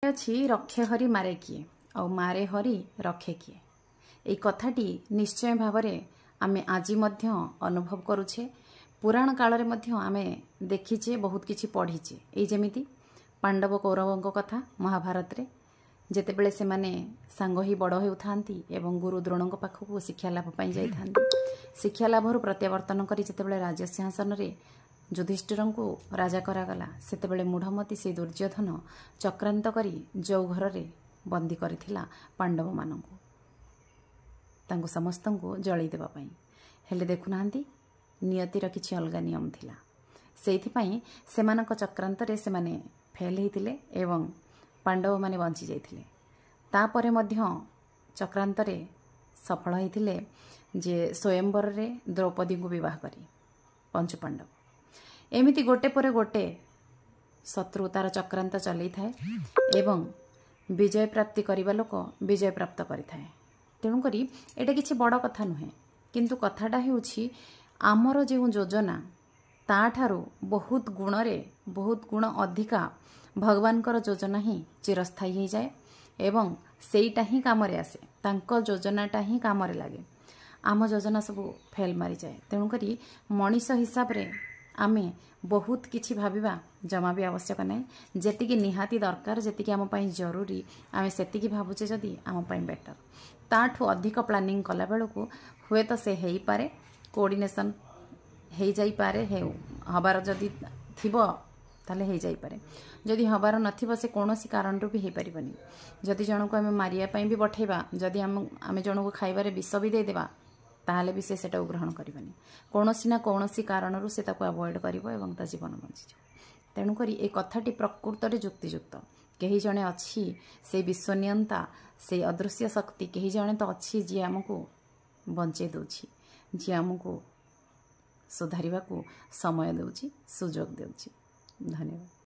अच्छी रक्षे हरि मारे किए और मारे हरि रक्षे किए এই কথাটি নিশ্চয় ভাବରେ ଆମେ ଆଜି ମଧ୍ୟ ଅନୁଭବ କରୁଛେ। ପୁରାଣ କାଳରେ ମଧ୍ୟ ଆମେ ଦେଖିଛେ, ବହୁତ କିଛି ପଢ଼ିଛେ। ଏଇ ଯେମିତି ପାଣ୍ଡବ କୌରବଙ୍କ କଥା ମହାଭାରତରେ ଯେତେବେଳେ ସେମାନେ ସାଙ୍ଗ ହୋଇ ବଡ଼ ହେଉଥାନ୍ତି ଏବଂ ଗୁରୁ ଦ୍ରୋଣଙ୍କ ପାଖକୁ ଶିକ୍ଷା ଲାଭ ପାଇଁ ଯାଇଥାନ୍ତି, ଶିକ୍ଷା ଲାଭରୁ ପ୍ରତ୍ୟାବର୍ତ୍ତନ କରି ଯେତେବେଳେ ରାଜସିଂହାସନରେ ଯୁଧିଷ୍ଠିରଙ୍କୁ ରାଜା କରାଗଲା, ସେତେବେଳେ ମୂଢ଼ମତି ସେ ଦୁର୍ଯ୍ୟୋଧନ ଚକ୍ରାନ୍ତ କରି ଯେଉଁ ଘରରେ ବନ୍ଦୀ କରିଥିଲା ପାଣ୍ଡବମାନଙ୍କୁ, ତାଙ୍କୁ ସମସ୍ତଙ୍କୁ ଜଳେଇ ଦେବା ପାଇଁ। ହେଲେ ଦେଖୁନାହାନ୍ତି, ନିୟତିର କିଛି ଅଲଗା ନିୟମ ଥିଲା। ସେଇଥିପାଇଁ ସେମାନଙ୍କ ଚକ୍ରାନ୍ତରେ ସେମାନେ ଫେଲ୍ ହେଇଥିଲେ ଏବଂ ପାଣ୍ଡବମାନେ ବଞ୍ଚି ଯାଇଥିଲେ। ତାପରେ ମଧ୍ୟ ଚକ୍ରାନ୍ତରେ ସଫଳ ହୋଇଥିଲେ ଯେ ସ୍ୱୟଂବରରେ ଦ୍ରୌପଦୀଙ୍କୁ ବିବାହ କରି ପଞ୍ଚୁପାଣ୍ଡବ। ଏମିତି ଗୋଟେ ପରେ ଗୋଟେ ଶତ୍ରୁ ତାର ଚକ୍ରାନ୍ତ ଚଲେଇଥାଏ ଏବଂ ବିଜୟ ପ୍ରାପ୍ତି କରିବା ଲୋକ ବିଜୟ ପ୍ରାପ୍ତ କରିଥାଏ। ତେଣୁକରି ଏଇଟା କିଛି ବଡ଼ କଥା ନୁହେଁ, କିନ୍ତୁ କଥାଟା ହେଉଛି ଆମର ଯେଉଁ ଯୋଜନା ତାଠାରୁ ବହୁତ ଗୁଣ ଅଧିକା ଭଗବାନଙ୍କର ଯୋଜନା ହିଁ ଚିରସ୍ଥାୟୀ ହୋଇଯାଏ ଏବଂ ସେଇଟା ହିଁ କାମରେ ଆସେ। ତାଙ୍କ ଯୋଜନାଟା ହିଁ କାମରେ ଲାଗେ। ଆମ ଯୋଜନା ସବୁ ଫେଲ୍ ମାରିଯାଏ। ତେଣୁକରି ମଣିଷ ହିସାବରେ ଆମେ ବହୁତ କିଛି ଭାବିବା ଜମା ବି ଆବଶ୍ୟକ ନାହିଁ। ଯେତିକି ନିହାତି ଦରକାର, ଯେତିକି ଆମ ପାଇଁ ଜରୁରୀ, ଆମେ ସେତିକି ଭାବୁଛେ ଯଦି ଆମ ପାଇଁ ବେଟର। ତାଠୁ ଅଧିକ ପ୍ଲାନିଂ କଲାବେଳକୁ ହୁଏତ ସେ ହେଇପାରେ, କୋଅର୍ଡିନେସନ୍ ହେଇଯାଇପାରେ, ହବାର ଯଦି ଥିବ ତାହେଲେ ହେଇଯାଇପାରେ। ଯଦି ହବାର ନଥିବ ସେ କୌଣସି କାରଣରୁ ବି ହେଇପାରିବନି। ଯଦି ଜଣକୁ ଆମେ ମାରିବା ପାଇଁ ବି ପଠେଇବା, ଯଦି ଆମେ ଜଣକୁ ଖାଇବାରେ ବିଷ ବି ଦେଇଦେବା, ତାହେଲେ ବି ସେ ସେଟାକୁ ଗ୍ରହଣ କରିବନି। କୌଣସି ନା କୌଣସି କାରଣରୁ ସେ ତାକୁ ଆଭଏଡ୍ କରିବ ଏବଂ ତା ଜୀବନ ବଞ୍ଚିଯିବ। ତେଣୁକରି ଏ କଥାଟି ପ୍ରକୃତରେ ଯୁକ୍ତିଯୁକ୍ତ। କେହି ଜଣେ ଅଛି, ସେଇ ବିଶ୍ୱନିୟନ୍ତା, ସେଇ ଅଦୃଶ୍ୟ ଶକ୍ତି, କେହି ଜଣେ ତ ଅଛି ଯିଏ ଆମକୁ ବଞ୍ଚେଇ ଦେଉଛି, ଯିଏ ଆମକୁ ସୁଧାରିବାକୁ ସମୟ ଦେଉଛି, ସୁଯୋଗ ଦେଉଛି। ଧନ୍ୟବାଦ।